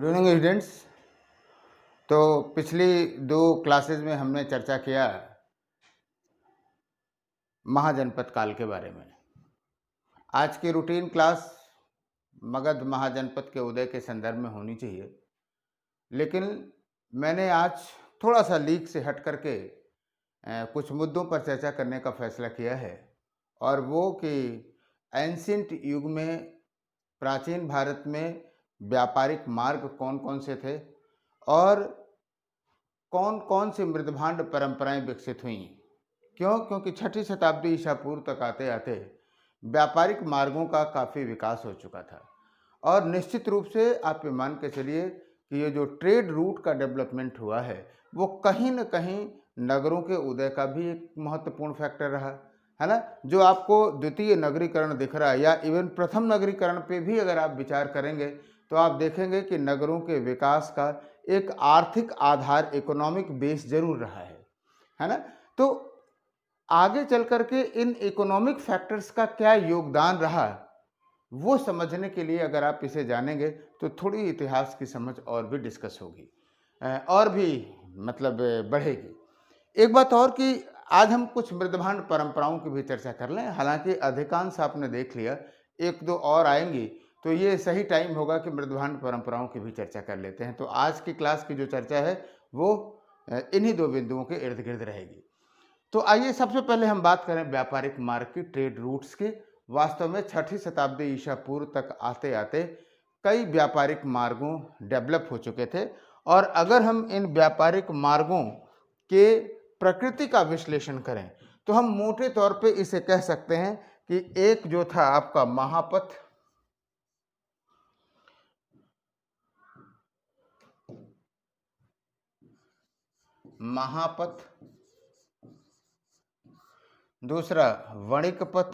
Good evening students. तो पिछली दो क्लासेस में हमने चर्चा किया महाजनपद काल के बारे में। आज की रूटीन क्लास मगध महाजनपद के उदय के संदर्भ में होनी चाहिए, लेकिन मैंने आज थोड़ा सा लीक से हट करके कुछ मुद्दों पर चर्चा करने का फैसला किया है, और वो कि एंशिएंट युग में प्राचीन भारत में व्यापारिक मार्ग कौन कौन से थे और कौन कौन सी मृदभांड परंपराएं विकसित हुई। क्योंकि छठी शताब्दी ईसा पूर्व तक आते आते व्यापारिक मार्गों का काफ़ी विकास हो चुका था, और निश्चित रूप से आप ये मान के चलिए कि ये जो ट्रेड रूट का डेवलपमेंट हुआ है वो कहीं न कहीं नगरों के उदय का भी एक महत्वपूर्ण फैक्टर रहा है ना। जो आपको द्वितीय नगरीकरण दिख रहा है, या इवन प्रथम नगरीकरण पे भी अगर आप विचार करेंगे तो आप देखेंगे कि नगरों के विकास का एक आर्थिक आधार, इकोनॉमिक बेस जरूर रहा है ना। तो आगे चल करके इन इकोनॉमिक फैक्टर्स का क्या योगदान रहा, वो समझने के लिए अगर आप इसे जानेंगे तो थोड़ी इतिहास की समझ और भी डिस्कस होगी, और भी मतलब बढ़ेगी। एक बात और कि आज हम कुछ मृदभांड परंपराओं की भी चर्चा कर लें। हालांकि अधिकांश आपने देख लिया, एक दो और आएंगी, तो ये सही टाइम होगा कि मृदभांड परंपराओं की भी चर्चा कर लेते हैं। तो आज की क्लास की जो चर्चा है वो इन्हीं दो बिंदुओं के इर्द गिर्द रहेगी। तो आइए सबसे पहले हम बात करें व्यापारिक मार्ग की, ट्रेड रूट्स की। वास्तव में छठी शताब्दी ईसा पूर्व तक आते आते कई व्यापारिक मार्गों डेवलप हो चुके थे, और अगर हम इन व्यापारिक मार्गों के प्रकृति का विश्लेषण करें तो हम मोटे तौर पे इसे कह सकते हैं कि एक जो था आपका महापथ, दूसरा वणिक पथ,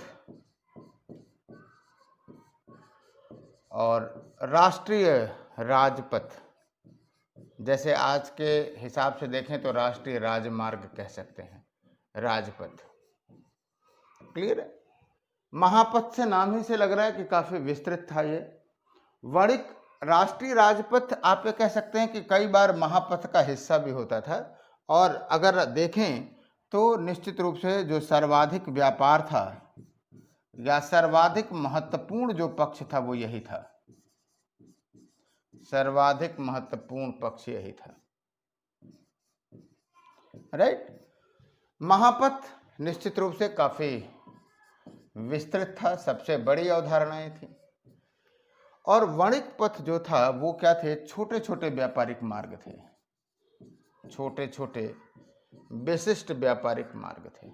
और राष्ट्रीय राजपथ। जैसे आज के हिसाब से देखें तो राष्ट्रीय राजमार्ग कह सकते हैं, राजपथ। क्लियर है? महापथ से नाम ही से लग रहा है कि काफी विस्तृत था ये। वणिक राष्ट्रीय राजपथ आप ये कह सकते हैं कि कई बार महापथ का हिस्सा भी होता था, और अगर देखें तो निश्चित रूप से जो सर्वाधिक व्यापार था या सर्वाधिक महत्वपूर्ण जो पक्ष था वो यही था, सर्वाधिक महत्वपूर्ण पक्ष यही था, राइट। महापथ निश्चित रूप से काफी विस्तृत था, सबसे बड़ी अवधारणाएं थी। और वणिक पथ जो था वो क्या थे, छोटे छोटे व्यापारिक मार्ग थे, छोटे छोटे विशिष्ट व्यापारिक मार्ग थे।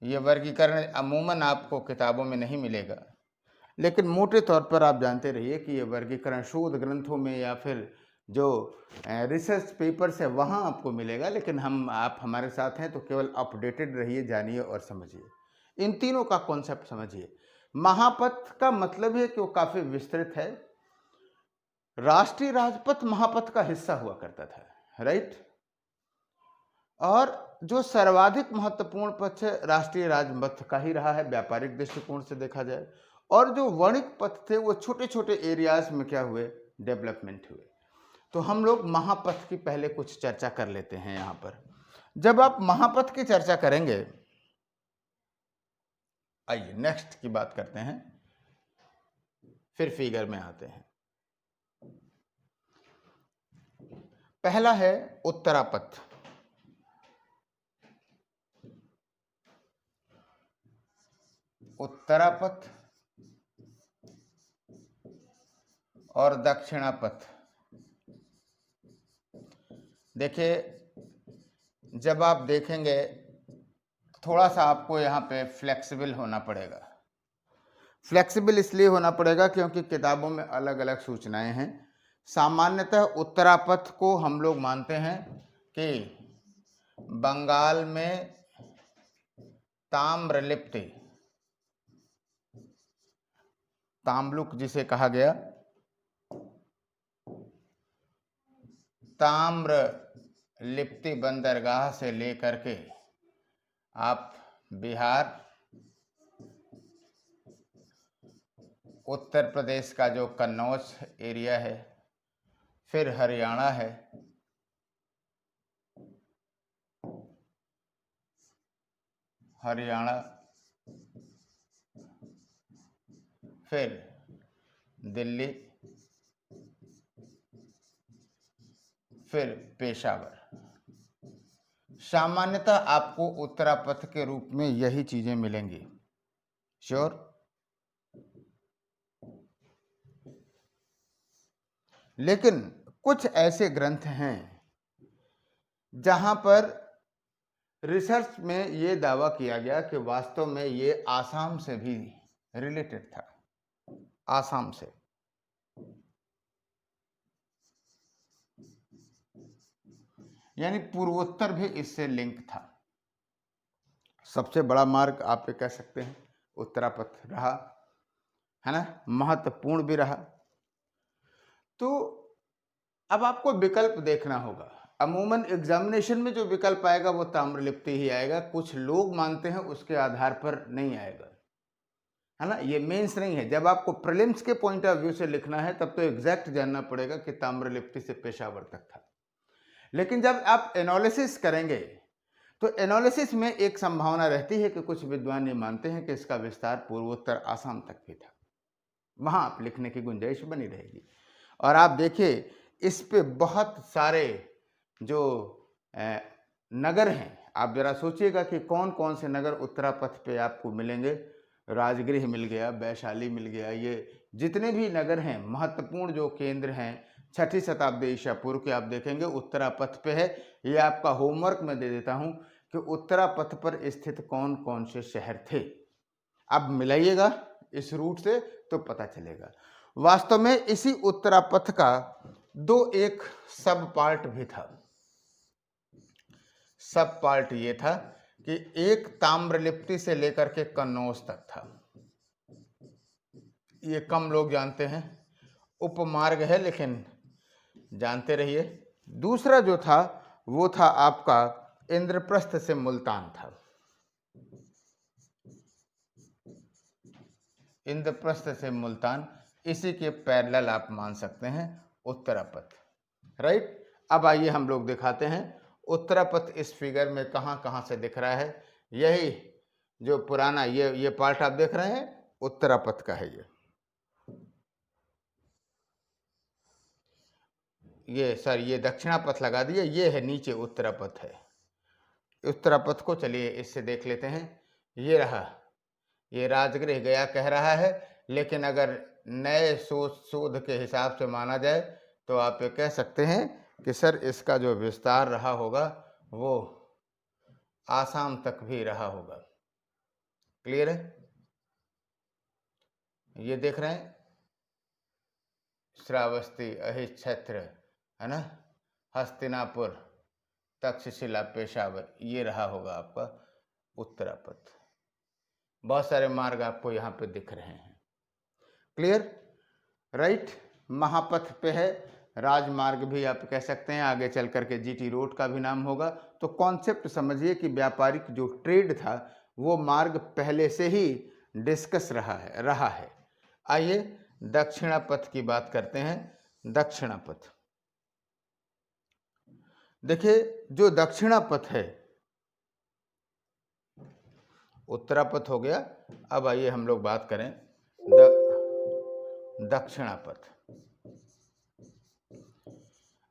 ये वर्गीकरण अमूमन आपको किताबों में नहीं मिलेगा, लेकिन मोटे तौर पर आप जानते रहिए कि ये वर्गीकरण शोध ग्रंथों में या फिर जो रिसर्च पेपर्स है वहाँ आपको मिलेगा। लेकिन आप हमारे साथ हैं तो केवल अपडेटेड रहिए, जानिए और समझिए। इन तीनों का कॉन्सेप्ट समझिए। महापथ का मतलब है कि वो काफ़ी विस्तृत है। राष्ट्रीय राजपथ महापथ का हिस्सा हुआ करता था, राइट। और जो सर्वाधिक महत्वपूर्ण पथ है राष्ट्रीय राजपथ का ही रहा है व्यापारिक दृष्टिकोण से देखा जाए। और जो वणिक पथ थे वो छोटे छोटे एरियाज में क्या हुए, डेवलपमेंट हुए। तो हम लोग महापथ की पहले कुछ चर्चा कर लेते हैं यहाँ पर। जब आप महापथ की चर्चा करेंगे, आइए नेक्स्ट की बात करते हैं, फिर फिगर में आते हैं। पहला है उत्तरापथ। उत्तरापथ और दक्षिणापथ। देखिए, जब आप देखेंगे थोड़ा सा आपको यहाँ पे फ्लेक्सिबल होना पड़ेगा। फ्लेक्सिबल इसलिए होना पड़ेगा क्योंकि किताबों में अलग अलग सूचनाएं हैं। सामान्यतः उत्तरापथ को हम लोग मानते हैं कि बंगाल में ताम्रलिप्ति, ताम्लुक जिसे कहा गया, ताम्रलिप्ति बंदरगाह से लेकर के आप बिहार, उत्तर प्रदेश का जो कन्नौज एरिया है, फिर हरियाणा है, हरियाणा, फिर दिल्ली, फिर पेशावर। सामान्यतः आपको उत्तरापथ के रूप में यही चीजें मिलेंगी। श्योर? लेकिन कुछ ऐसे ग्रंथ हैं जहां पर रिसर्च में ये दावा किया गया कि वास्तव में ये आसाम से भी रिलेटेड था, आसाम से। यानी पूर्वोत्तर भी इससे लिंक था। सबसे बड़ा मार्ग आप ये कह सकते हैं उत्तरापथ रहा, है ना, महत्वपूर्ण भी रहा। तो अब आपको विकल्प देखना होगा। अमूमन एग्जामिनेशन में जो विकल्प आएगा वो ताम्रलिप्ति ही आएगा। कुछ लोग मानते हैं उसके आधार पर नहीं आएगा, है ना। ये मेंस नहीं है। जब आपको प्रीलिम्स के पॉइंट ऑफ व्यू से लिखना है तब तो एग्जैक्ट जानना पड़ेगा कि ताम्रलिप्ति से पेशावर तक था। लेकिन जब आप एनालिसिस करेंगे तो एनालिसिस में एक संभावना रहती है कि कुछ विद्वान ये मानते हैं कि इसका विस्तार पूर्वोत्तर आसाम तक भी था। वहां आप लिखने की गुंजाइश बनी रहेगी। और आप देखिए इस पे बहुत सारे जो नगर हैं, आप जरा सोचिएगा कि कौन कौन से नगर उत्तरापथ पे आपको मिलेंगे। राजगृह मिल गया, वैशाली मिल गया, ये जितने भी नगर हैं महत्वपूर्ण जो केंद्र हैं 6ठी शताब्दी ईसा पूर्व के, आप देखेंगे उत्तरापथ पे है। ये आपका होमवर्क मैं दे देता हूं कि उत्तरापथ पर स्थित कौन कौन से शहर थे। अब मिलाइएगा इस रूट से तो पता चलेगा। वास्तव में इसी उत्तरापथ का एक सब पार्ट भी था। सब पार्ट ये था कि एक ताम्रलिप्ति से लेकर के कन्नौज तक था। ये कम लोग जानते हैं, उपमार्ग है लेकिन जानते रहिए। दूसरा जो था वो था आपका इंद्रप्रस्थ से मुल्तान था। इंद्रप्रस्थ से मुल्तान, इसी के पैरेलल आप मान सकते हैं उत्तरापथ, राइट। अब आइए हम लोग दिखाते हैं उत्तरापथ इस फिगर में कहां कहां से दिख रहा है। यही जो पुराना ये पार्ट आप देख रहे हैं उत्तरापथ का है। ये दक्षिणापथ लगा दिया, ये है नीचे उत्तरापथ है। उत्तरापथ को चलिए इससे देख लेते हैं। ये रहा, ये राजगृह गया कह रहा है, लेकिन अगर नए शोध के हिसाब से माना जाए तो आप ये कह सकते हैं कि सर इसका जो विस्तार रहा होगा वो आसाम तक भी रहा होगा। क्लियर है? ये देख रहे हैं श्रावस्ती, अहिच्छत्र, है ना, हस्तिनापुर, तक्षशिला, पेशावर, ये रहा होगा आपका उत्तरापथ। बहुत सारे मार्ग आपको यहाँ पे दिख रहे हैं। Clear, right. महापथ पे है, राजमार्ग भी आप कह सकते हैं, आगे चल करके जीटी रोड का भी नाम होगा। तो कॉन्सेप्ट समझिए कि व्यापारिक जो ट्रेड था वो मार्ग पहले से ही डिस्कस रहा है। आइए दक्षिणापथ की बात करते हैं। दक्षिणापथ देखिए, जो दक्षिणापथ है, उत्तरापथ हो गया। अब आइए हम लोग बात करें दक्षिणापथ।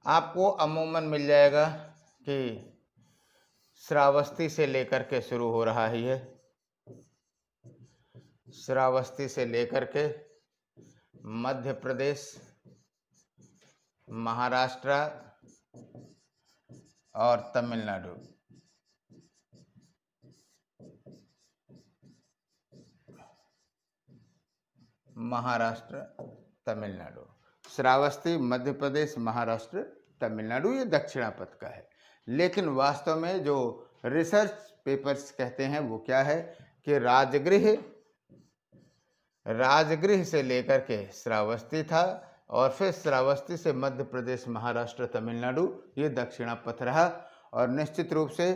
आपको अमूमन मिल जाएगा कि श्रावस्ती से लेकर के शुरू हो रहा है। श्रावस्ती से लेकर के मध्य प्रदेश, महाराष्ट्र और तमिलनाडु, महाराष्ट्र, तमिलनाडु, श्रावस्ती, मध्य प्रदेश, महाराष्ट्र, तमिलनाडु, ये दक्षिणापथ का है। लेकिन वास्तव में जो रिसर्च पेपर्स कहते हैं वो क्या है कि राजगृह से लेकर के श्रावस्ती था और फिर श्रावस्ती से मध्य प्रदेश, महाराष्ट्र, तमिलनाडु, ये दक्षिणापथ रहा। और निश्चित रूप से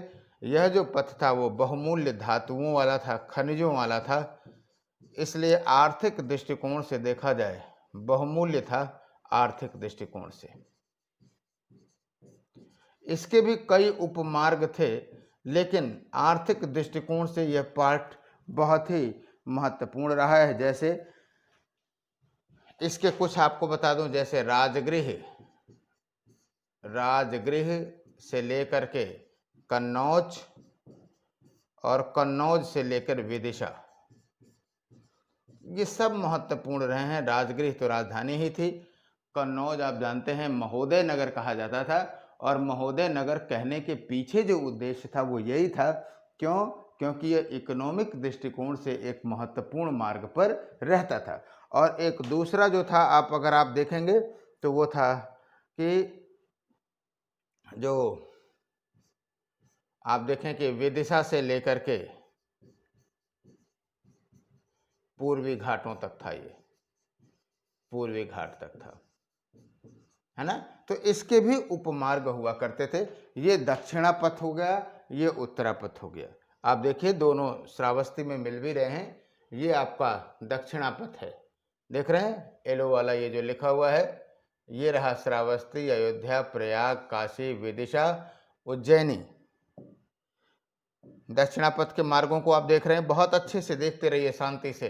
यह जो पथ था वो बहुमूल्य धातुओं वाला था, खनिजों वाला था। इसलिए आर्थिक दृष्टिकोण से देखा जाए बहुमूल्य था आर्थिक दृष्टिकोण से। इसके भी कई उपमार्ग थे, लेकिन आर्थिक दृष्टिकोण से यह पार्ट बहुत ही महत्वपूर्ण रहा है। जैसे इसके कुछ आपको बता दूं, जैसे राजगृह से लेकर के कन्नौज और कन्नौज से लेकर विदिशा, ये सब महत्वपूर्ण रहे हैं। राजगृह तो राजधानी ही थी। कन्नौज आप जानते हैं महोदय नगर कहा जाता था, और महोदय नगर कहने के पीछे जो उद्देश्य था वो यही था, क्यों? क्योंकि ये इकोनॉमिक दृष्टिकोण से एक महत्वपूर्ण मार्ग पर रहता था। और एक दूसरा जो था, आप अगर आप देखेंगे तो वो था कि जो आप देखें कि विदिशा से लेकर के पूर्वी घाटों तक था, ये पूर्वी घाट तक था, है ना। तो इसके भी उपमार्ग हुआ करते थे। ये दक्षिणा पथ हो गया, ये उत्तरा पथ हो गया। आप देखिए दोनों श्रावस्ती में मिल भी रहे हैं। ये आपका दक्षिणा पथ है, देख रहे हैं येलो वाला ये जो लिखा हुआ है, ये रहा श्रावस्ती, अयोध्या, प्रयाग, काशी, विदिशा, उज्जैनी। दक्षिणा पथ के मार्गों को आप देख रहे हैं, बहुत अच्छे से देखते रहिए शांति से,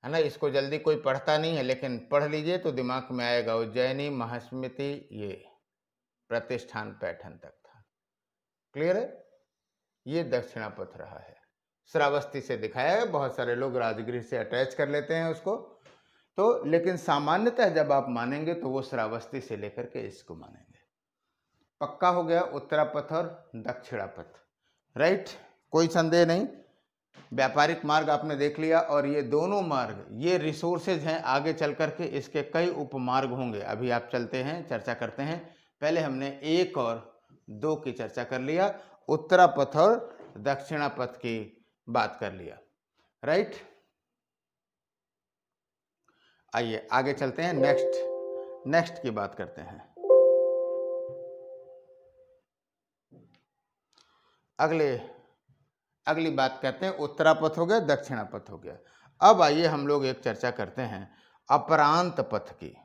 है ना। इसको जल्दी कोई पढ़ता नहीं है, लेकिन पढ़ लीजिए तो दिमाग में आएगा। उज्जैनी, महास्मृति, ये प्रतिष्ठान, पैठन तक था। क्लियर है? ये दक्षिणा पथ रहा है, श्रावस्ती से दिखाया है। बहुत सारे लोग राजगृह से अटैच कर लेते हैं उसको, तो लेकिन सामान्यतः जब आप मानेंगे तो वो श्रावस्ती से लेकर के इसको मानेंगे। पक्का हो गया उत्तरा पथ और दक्षिणा पथ, राइट? कोई संदेह नहीं। व्यापारिक मार्ग आपने देख लिया, और ये दोनों मार्ग ये रिसोर्सेज हैं, आगे चल करके इसके कई उपमार्ग होंगे। अभी आप चलते हैं, चर्चा करते हैं। पहले हमने 1 और 2 की चर्चा कर लिया, उत्तरा पथ और दक्षिणा पथ की बात कर लिया, राइट? आइए आगे चलते हैं, नेक्स्ट की बात करते हैं। अगली बात करते हैं, उत्तरा पथ हो गया, दक्षिणा पथ हो गया। अब आइए हम लोग एक चर्चा करते हैं अपरांत पथ की।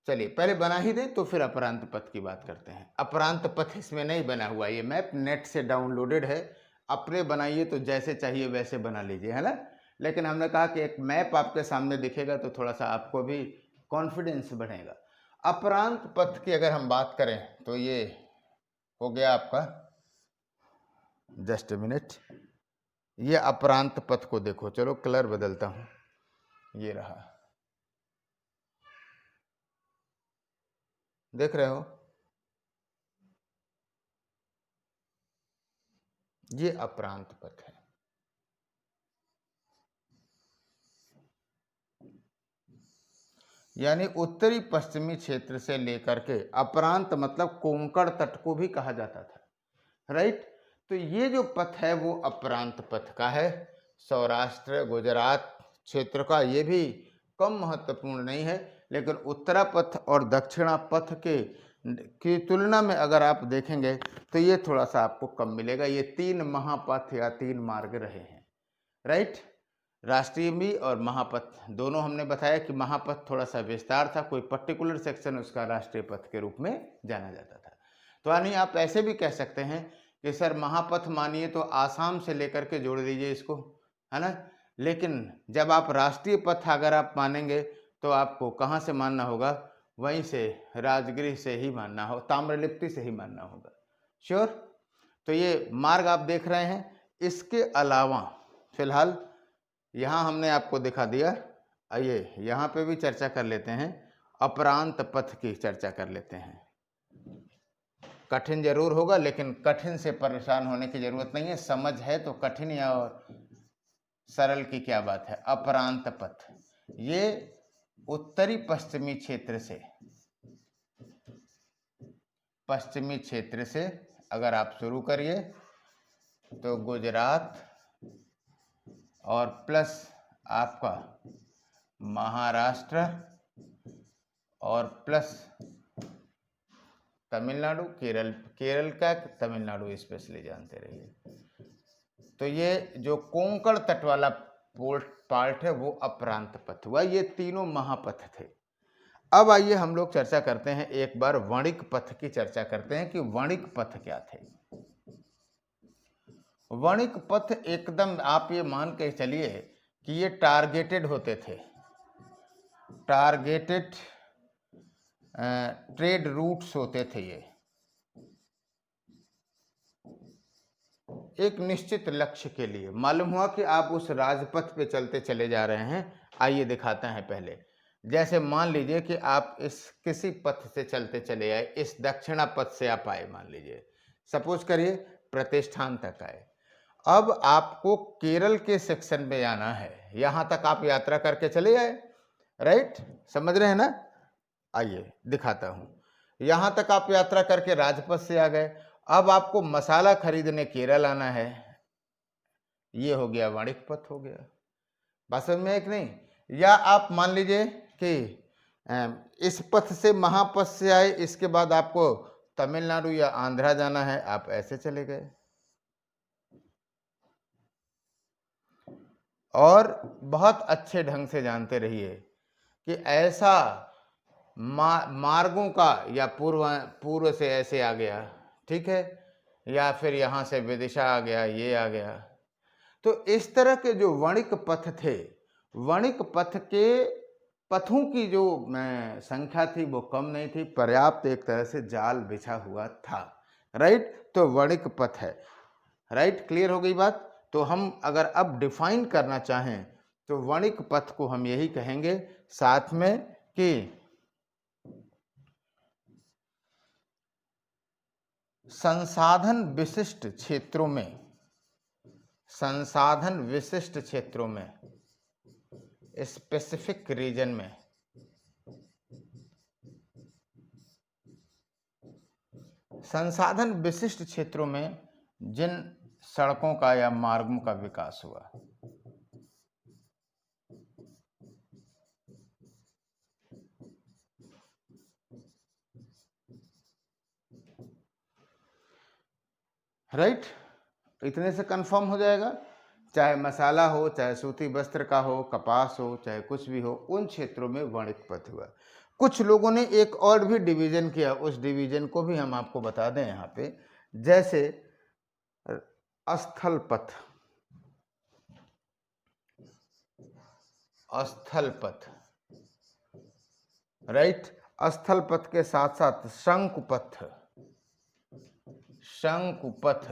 चलिए पहले बना ही दें तो फिर अपरांत पथ की बात करते हैं। अपरांत पथ इसमें नहीं बना हुआ, ये मैप नेट से डाउनलोडेड है। अपने बनाइए तो जैसे चाहिए वैसे बना लीजिए, है ना। लेकिन हमने कहा कि एक मैप आपके सामने दिखेगा तो थोड़ा सा आपको भी कॉन्फिडेंस बढ़ेगा। अपरांत पथ की अगर हम बात करें तो ये हो गया आपका, जस्ट ए मिनट, ये अपरांत पथ को देखो, चलो कलर बदलता हूं, ये रहा, देख रहे हो, ये अपरांत पथ है। यानी उत्तरी पश्चिमी क्षेत्र से लेकर के अपरांत मतलब कोंकण तट को भी कहा जाता था, राइट। तो ये जो पथ है वो अपरांत पथ का है। सौराष्ट्र गुजरात क्षेत्र का ये भी कम महत्वपूर्ण नहीं है, लेकिन उत्तरा पथ और दक्षिणा पथ की तुलना में अगर आप देखेंगे तो ये थोड़ा सा आपको कम मिलेगा। ये 3 महापथ या 3 मार्ग रहे हैं, राइट। राष्ट्रीय भी और महापथ दोनों हमने बताया कि महापथ थोड़ा सा विस्तार था, कोई पर्टिकुलर सेक्शन उसका राष्ट्रीय पथ के रूप में जाना जाता था। तो यानी आप ऐसे भी कह सकते हैं कि सर महापथ मानिए तो आसाम से लेकर के जोड़ दीजिए इसको, है ना। लेकिन जब आप राष्ट्रीय पथ अगर आप मानेंगे तो आपको कहाँ से मानना होगा? वहीं से राजगृह से ही मानना हो, ताम्रलिप्ति से ही मानना होगा, श्योर। तो ये मार्ग आप देख रहे हैं। इसके अलावा फिलहाल यहाँ हमने आपको दिखा दिया। आइए यहाँ पे भी चर्चा कर लेते हैं, अपरांत पथ की चर्चा कर लेते हैं। कठिन जरूर होगा, लेकिन कठिन से परेशान होने की जरूरत नहीं है। समझ है तो कठिन या और सरल की क्या बात है। अपरांत पथ ये उत्तरी पश्चिमी क्षेत्र से अगर आप शुरू करिए तो गुजरात और प्लस आपका महाराष्ट्र और प्लस तमिलनाडु, केरल का तमिलनाडु स्पेशली जानते रहिए। तो ये जो कोंकण तट वाला पार्ट है वो अपरांत पथ हुआ। ये तीनों महापथ थे। अब आइए हम लोग चर्चा करते हैं, एक बार वणिक पथ की चर्चा करते हैं कि वणिक पथ क्या थे। वणिक पथ एकदम आप ये मान के चलिए कि ये टारगेटेड होते थे, टारगेटेड ट्रेड रूट्स होते थे। ये एक निश्चित लक्ष्य के लिए। मालूम हुआ कि आप उस राजपथ पे चलते चले जा रहे हैं। आइए दिखाते हैं पहले। जैसे मान लीजिए कि आप इस किसी पथ से चलते चले आए, इस दक्षिणा पथ से आप आए, मान लीजिए सपोज करिए प्रतिष्ठान तक आए। अब आपको केरल के सेक्शन में आना है, यहां तक आप यात्रा करके चले आए, राइट, समझ रहे हैं ना। आइए दिखाता हूं, यहां तक आप यात्रा करके राजपथ से आ गए। अब आपको मसाला खरीदने केरल आना है, ये हो गया वाणिक पथ हो गया। बात समझ में एक नहीं। या आप मान लीजिए कि इस पथ से महापथ से आए, इसके बाद आपको तमिलनाडु या आंध्रा जाना है, आप ऐसे चले गए। और बहुत अच्छे ढंग से जानते रहिए कि ऐसा मार्गों का, या पूर्व से ऐसे आ गया, ठीक है, या फिर यहाँ से विदिशा आ गया, ये आ गया। तो इस तरह के जो वणिक पथ थे, वणिक पथ के पथों की जो संख्या थी वो कम नहीं थी, पर्याप्त एक तरह से जाल बिछा हुआ था, राइट। तो वणिक पथ है, राइट, क्लियर हो गई बात। तो हम अगर अब डिफाइन करना चाहें तो वणिक पथ को हम यही कहेंगे साथ में कि संसाधन विशिष्ट क्षेत्रों में, संसाधन विशिष्ट क्षेत्रों में, स्पेसिफिक रीजन में, संसाधन विशिष्ट क्षेत्रों में जिन सड़कों का या मार्गों का विकास हुआ, राइट, इतने से कंफर्म हो जाएगा। चाहे मसाला हो, चाहे सूती वस्त्र का हो, कपास हो, चाहे कुछ भी हो, उन क्षेत्रों में वणिक पथ हुआ। कुछ लोगों ने एक और भी डिवीजन किया, उस डिवीजन को भी हम आपको बता दें यहाँ पे, जैसे स्थल पथ, स्थल पथ, राइट। स्थल पथ के साथ साथ शंकुपथ, शंकुपथ,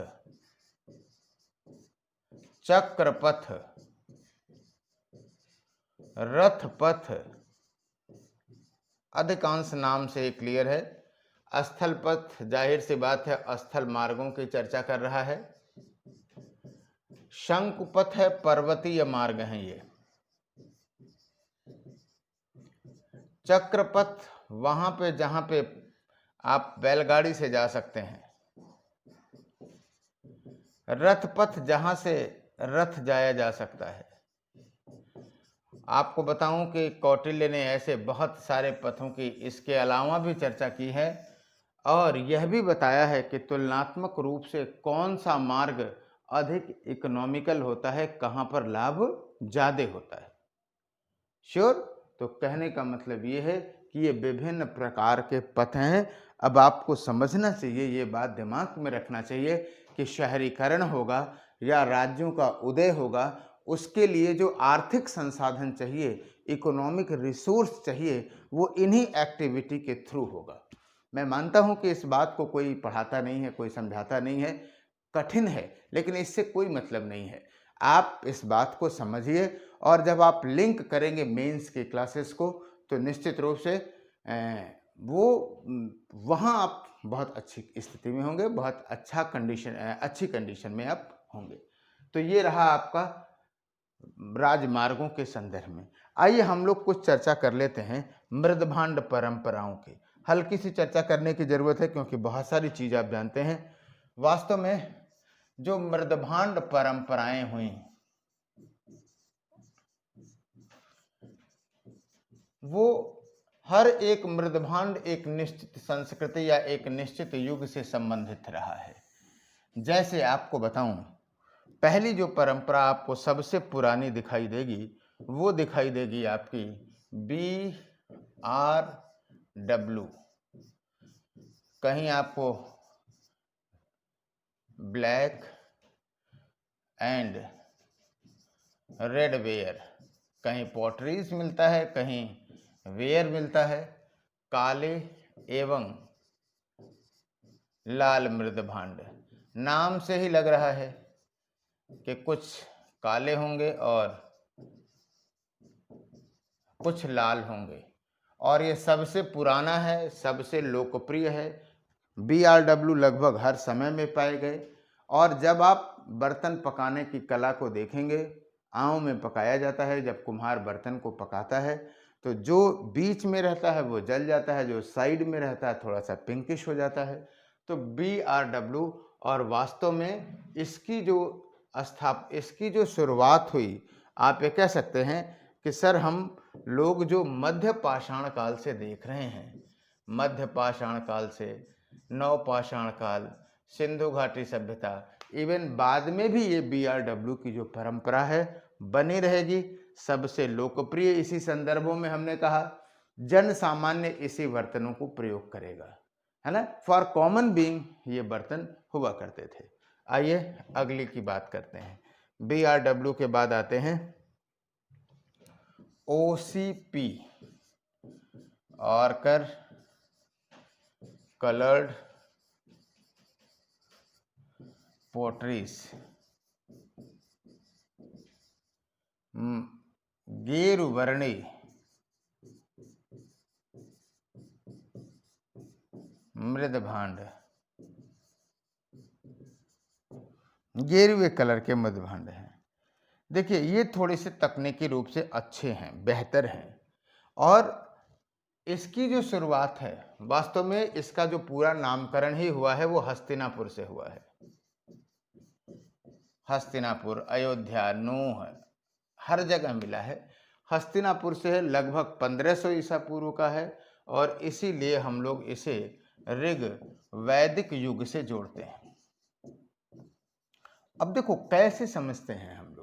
चक्रपथ, रथपथ, अधिकांश नाम से क्लियर है। स्थल पथ जाहिर सी बात है स्थल मार्गों की चर्चा कर रहा है। शंकुपथ है, पर्वतीय मार्ग हैं ये। चक्रपथ वहां पे जहां पे आप बैलगाड़ी से जा सकते हैं। रथपथ जहां से रथ जाया जा सकता है। आपको बताऊं कि कौटिल्य ने ऐसे बहुत सारे पथों की इसके अलावा भी चर्चा की है, और यह भी बताया है कि तुलनात्मक रूप से कौन सा मार्ग अधिक इकोनॉमिकल होता है, कहां पर लाभ ज्यादा होता है। श्योर। तो कहने का मतलब ये है कि ये विभिन्न प्रकार के पथ हैं। अब आपको समझना चाहिए, ये बात दिमाग में रखना चाहिए कि शहरीकरण होगा या राज्यों का उदय होगा, उसके लिए जो आर्थिक संसाधन चाहिए, इकोनॉमिक रिसोर्स चाहिए, वो इन्हीं एक्टिविटी के थ्रू होगा। मैं मानता हूं कि इस बात को कोई पढ़ाता नहीं है, कोई समझाता नहीं है, कठिन है, लेकिन इससे कोई मतलब नहीं है। आप इस बात को समझिए, और जब आप लिंक करेंगे मेंस के क्लासेस को तो निश्चित रूप से वहाँ आप बहुत अच्छी स्थिति में होंगे, बहुत अच्छा अच्छी कंडीशन में आप होंगे। तो ये रहा आपका राजमार्गों के संदर्भ में। आइए हम लोग कुछ चर्चा कर लेते हैं मृदभांड परंपराओं की। हल्की सी चर्चा करने की जरूरत है क्योंकि बहुत सारी चीज आप जानते हैं। वास्तव में जो मृदभांड परंपराएं हुई, वो हर एक मृदभांड एक निश्चित संस्कृति या एक निश्चित युग से संबंधित रहा है। जैसे आपको बताऊं पहली जो परंपरा आपको सबसे पुरानी दिखाई देगी वो दिखाई देगी आपकी BRW। कहीं आपको ब्लैक एंड रेड वेयर, कहीं पॉटरीज मिलता है, कहीं वेयर मिलता है, काले एवं लाल मृदभांड। नाम से ही लग रहा है कि कुछ काले होंगे और कुछ लाल होंगे, और ये सबसे पुराना है, सबसे लोकप्रिय है। BRW लगभग हर समय में पाए गए। और जब आप बर्तन पकाने की कला को देखेंगे, आंव में पकाया जाता है, जब कुम्हार बर्तन को पकाता है तो जो बीच में रहता है वो जल जाता है, जो साइड में रहता है थोड़ा सा पिंकिश हो जाता है। तो BRW, और वास्तव में इसकी जो शुरुआत हुई, आप ये कह सकते हैं कि सर हम लोग जो मध्य पाषाण काल से देख रहे हैं, मध्य पाषाण काल से नव पाषाण काल, सिंधु घाटी सभ्यता, इवन बाद में भी ये BRW की जो परंपरा है बनी रहेगी। सबसे लोकप्रिय इसी संदर्भों में हमने कहा जन सामान्य इसी बर्तनों को प्रयोग करेगा, है ना। फॉर कॉमन बीइंग ये बर्तन हुआ करते थे। आइए अगली की बात करते हैं। BRW के बाद आते हैं OCP, ऑर्कर कलर्ड पोटरीज। गेरुवर्णी मृदभांड, गेरुए कलर के मृदभांड हैं। देखिए ये थोड़े से तकनीकी रूप से अच्छे हैं, बेहतर हैं, और इसकी जो शुरुआत है वास्तव में इसका जो पूरा नामकरण ही हुआ है वो हस्तिनापुर से हुआ है। हस्तिनापुर, अयोध्या, नूह, हर जगह मिला है। हस्तिनापुर से है, लगभग 1500 ईसा पूर्व का है, और इसीलिए हम लोग इसे ऋग वैदिक युग से जोड़ते हैं। अब देखो कैसे समझते हैं हम लोग।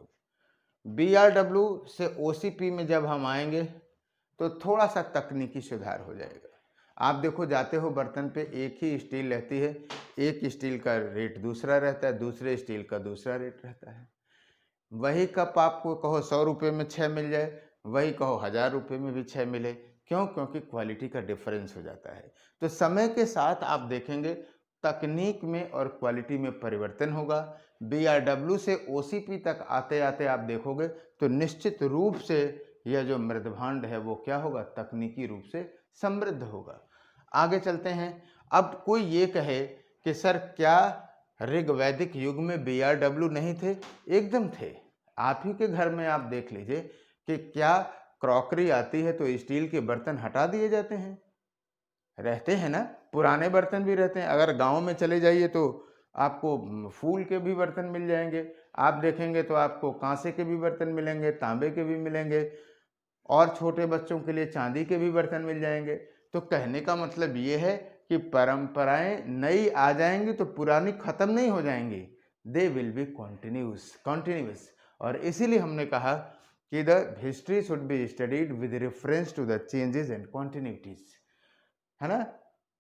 BRW से OCP में जब हम आएंगे तो थोड़ा सा तकनीकी सुधार हो जाएगा। आप देखो जाते हो बर्तन पे एक ही स्टील रहती है, एक स्टील का रेट दूसरा रहता है, दूसरे स्टील का दूसरा रेट रहता है। वही कप आपको कहो 100 रुपये में 6 मिल जाए, वही कहो 1000 रुपये में भी 6 मिले। क्यों? क्योंकि क्वालिटी का डिफरेंस हो जाता है। तो समय के साथ आप देखेंगे तकनीक में और क्वालिटी में परिवर्तन होगा। BRW से OCP तक आते आते आप देखोगे तो निश्चित रूप से यह जो मृदभांड है वो क्या होगा, तकनीकी रूप से समृद्ध होगा। आगे चलते हैं। अब कोई ये कहे कि सर क्या ऋग्वैदिक युग में BRW नहीं थे? एकदम थे। आप ही के घर में आप देख लीजिए कि क्या क्रॉकरी आती है तो स्टील के बर्तन हटा दिए जाते हैं? रहते हैं ना, पुराने बर्तन भी रहते हैं। अगर गांव में चले जाइए तो आपको फूल के भी बर्तन मिल जाएंगे, आप देखेंगे तो आपको कांसे के भी बर्तन मिलेंगे, तांबे के भी मिलेंगे, और छोटे बच्चों के लिए चांदी के भी बर्तन मिल जाएंगे। तो कहने का मतलब ये है कि परंपराएं नई आ जाएंगी तो पुरानी खत्म नहीं हो जाएंगी, दे विल बी कॉन्टिन्यूस। और इसीलिए हमने कहा कि the history should be studied with reference to the changes and continuities, है ना।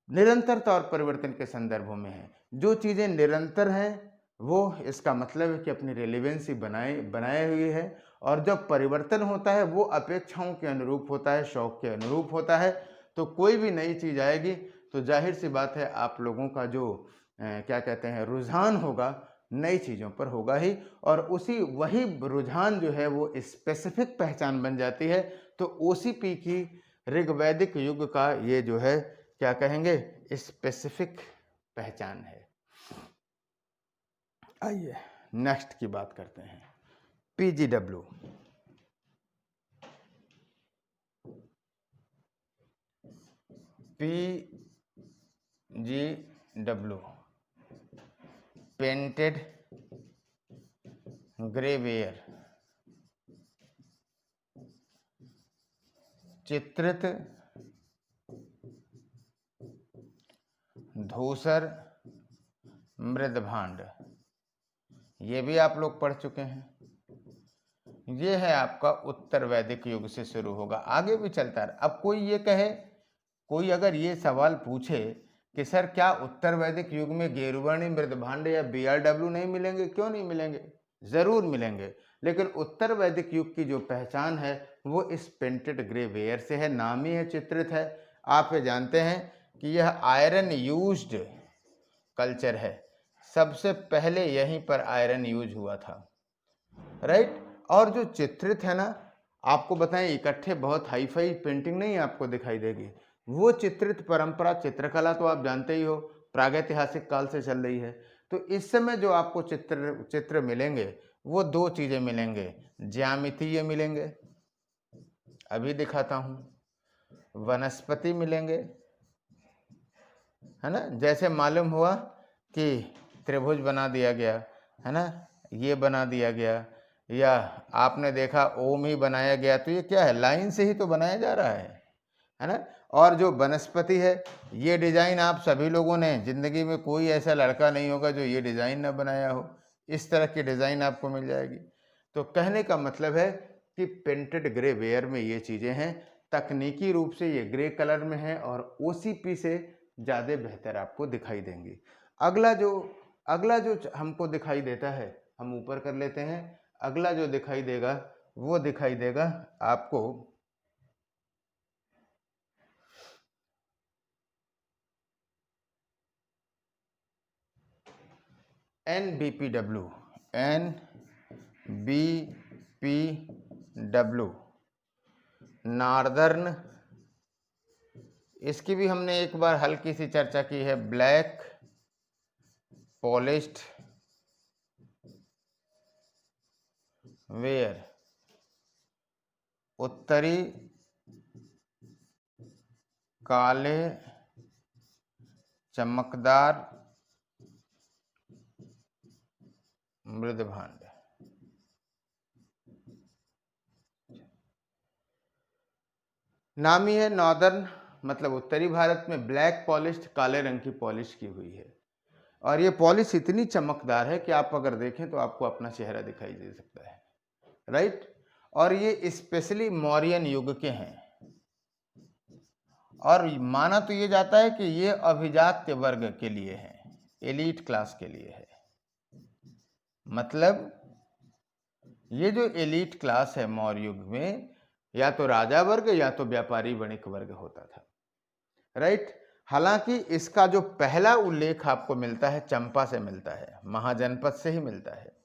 निरंतरता और परिवर्तन के संदर्भों में है। जो चीज़ें निरंतर हैं वो इसका मतलब है कि अपनी रेलिवेंसी बनाए हुई है, और जब परिवर्तन होता है वो अपेक्षाओं के अनुरूप होता है, शौक के अनुरूप होता है। तो कोई भी नई चीज़ आएगी तो जाहिर सी बात है आप लोगों का जो क्या कहते हैं रुझान होगा नई चीज़ों पर होगा ही, और वही रुझान जो है वो स्पेसिफिक पहचान बन जाती है। तो OCP की ऋग्वैदिक युग का ये जो है क्या कहेंगे, स्पेसिफिक पहचान है। आइए नेक्स्ट की बात करते हैं। PGW, पेंटेड ग्रेवेयर, चित्रित धूसर मृदभांड। ये भी आप लोग पढ़ चुके हैं। ये है आपका उत्तर वैदिक युग से शुरू होगा, आगे भी चलता है। अब कोई ये कहे, कोई अगर ये सवाल पूछे कि सर क्या उत्तर वैदिक युग में गेरुवर्णी मृदभांड या BRW नहीं मिलेंगे? क्यों नहीं मिलेंगे? जरूर मिलेंगे, लेकिन उत्तर वैदिक युग की जो पहचान है वो इस पेंटेड ग्रे वेयर से है, नाम ही है, चित्रित है। आप ये जानते हैं कि यह आयरन यूज्ड कल्चर है, सबसे पहले यहीं पर आयरन यूज हुआ था, राइट। और जो चित्रित है ना, आपको बताएं इकट्ठे बहुत हाई फाई पेंटिंग नहीं आपको दिखाई देगी। वो चित्रित परंपरा, चित्रकला तो आप जानते ही हो प्रागैतिहासिक काल से चल रही है। तो इस समय जो आपको चित्र मिलेंगे वो दो चीजें मिलेंगे, ज्यामितीय मिलेंगे, अभी दिखाता हूं, वनस्पति मिलेंगे, है ना। जैसे मालूम हुआ कि त्रिभुज बना दिया गया, है ना, ये बना दिया गया, या आपने देखा ओम ही बनाया गया, तो ये क्या है, लाइन से ही तो बनाया जा रहा है ना। और जो वनस्पति है, ये डिजाइन आप सभी लोगों ने, जिंदगी में कोई ऐसा लड़का नहीं होगा जो ये डिजाइन ना बनाया हो, इस तरह की डिजाइन आपको मिल जाएगी। तो कहने का मतलब है कि पेंटेड ग्रे वेयर में ये चीजें हैं, तकनीकी रूप से ये ग्रे कलर में है और OCP से ज़्यादा बेहतर आपको दिखाई देंगी। अगला जो हमको दिखाई देता है, हम ऊपर कर लेते हैं। अगला जो दिखाई देगा वो दिखाई देगा आपको NBPW, नॉर्दर्न, इसकी भी हमने एक बार हल्की सी चर्चा की है। ब्लैक पॉलिश्ड वेयर, उत्तरी काले चमकदार मृदभांड। नाम ही है नॉर्दर्न, मतलब उत्तरी भारत में ब्लैक पॉलिश्ड, काले रंग की पॉलिश की हुई है। और ये पॉलिश इतनी चमकदार है कि आप अगर देखें तो आपको अपना चेहरा दिखाई दे सकता है, राइट। और ये स्पेशली मौर्यन युग के हैं, और माना तो ये जाता है कि ये अभिजात्य वर्ग के लिए है, एलीट क्लास के लिए है। मतलब ये जो एलीट क्लास है मौर्य युग में, या तो राजा वर्ग या तो व्यापारी वणिक वर्ग होता था, राइट। हालांकि इसका जो पहला उल्लेख आपको मिलता है चंपा से मिलता है, महाजनपद से ही मिलता है।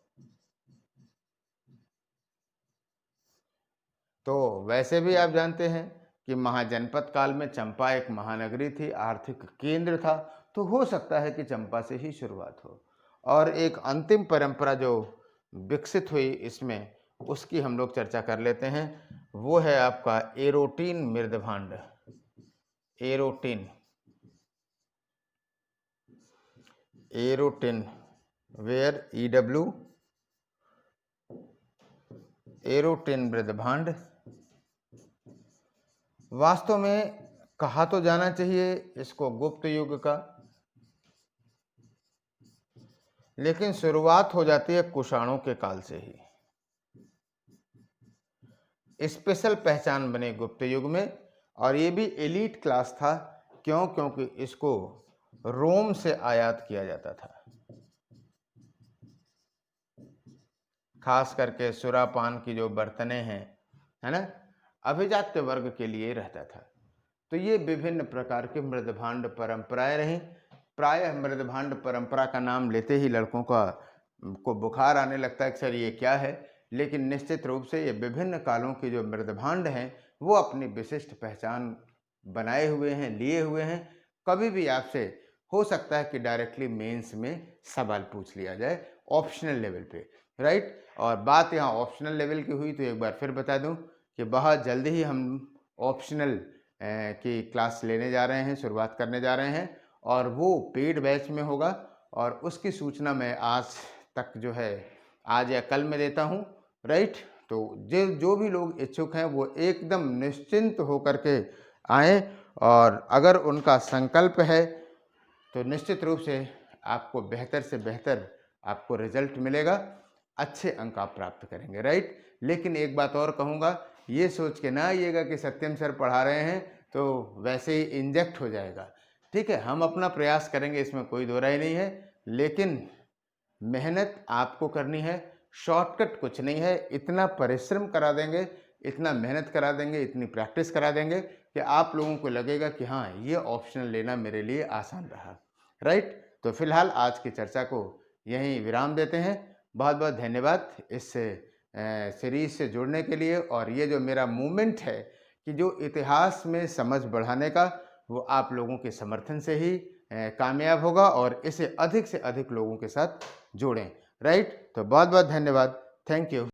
तो वैसे भी आप जानते हैं कि महाजनपद काल में चंपा एक महानगरी थी, आर्थिक केंद्र था, तो हो सकता है कि चंपा से ही शुरुआत हो। और एक अंतिम परंपरा जो विकसित हुई इसमें, उसकी हम लोग चर्चा कर लेते हैं। वो है आपका एरोटीन मृदभांड। एरोटीन, एरोटिन वेयर EW, एरोटिन मृदभांड। वास्तव में कहा तो जाना चाहिए इसको गुप्त युग का, लेकिन शुरुआत हो जाती है कुषाणों के काल से ही। स्पेशल पहचान बने गुप्त युग में, और ये भी एलीट क्लास था। क्यों? क्योंकि इसको रोम से आयात किया जाता था, खास करके सुरापान की जो बर्तने हैं, है ना, अभिजात्य वर्ग के लिए रहता था। तो ये विभिन्न प्रकार के मृदभांड परंपराएं रहीं। प्रायः मृदभांड परंपरा का नाम लेते ही लड़कों को बुखार आने लगता है कि सर ये क्या है, लेकिन निश्चित रूप से ये विभिन्न कालों की जो मृदभांड हैं वो अपनी विशिष्ट पहचान बनाए हुए हैं, लिए हुए हैं। कभी भी आपसे हो सकता है कि डायरेक्टली मेंस में सवाल पूछ लिया जाए ऑप्शनल लेवल पे, राइट। और बात यहाँ ऑप्शनल लेवल की हुई तो एक बार फिर बता दूं कि बहुत जल्दी ही हम ऑप्शनल की क्लास लेने जा रहे हैं, शुरुआत करने जा रहे हैं, और वो पेड बैच में होगा। और उसकी सूचना मैं आज तक जो है आज या कल में देता हूँ, राइट। तो जो भी लोग इच्छुक हैं वो एकदम निश्चिंत होकर के आएँ, और अगर उनका संकल्प है तो निश्चित रूप से आपको बेहतर से बेहतर आपको रिजल्ट मिलेगा, अच्छे अंक आप प्राप्त करेंगे, राइट। लेकिन एक बात और कहूँगा, ये सोच के ना आइएगा कि सत्यम सर पढ़ा रहे हैं तो वैसे ही इंजेक्ट हो जाएगा। ठीक है, हम अपना प्रयास करेंगे, इसमें कोई दो राय नहीं है, लेकिन मेहनत आपको करनी है, शॉर्टकट कुछ नहीं है। इतना परिश्रम करा देंगे, इतना मेहनत करा देंगे, इतनी प्रैक्टिस करा देंगे कि आप लोगों को लगेगा कि हाँ, ये ऑप्शनल लेना मेरे लिए आसान रहा, राइट। तो फिलहाल आज की चर्चा को यहीं विराम देते हैं। बहुत बहुत धन्यवाद इस सीरीज से जुड़ने के लिए। और ये जो मेरा मूवमेंट है कि जो इतिहास में समझ बढ़ाने का, वो आप लोगों के समर्थन से ही कामयाब होगा, और इसे अधिक से अधिक लोगों के साथ जोड़ें, राइट। तो बहुत बहुत धन्यवाद, थैंक यू।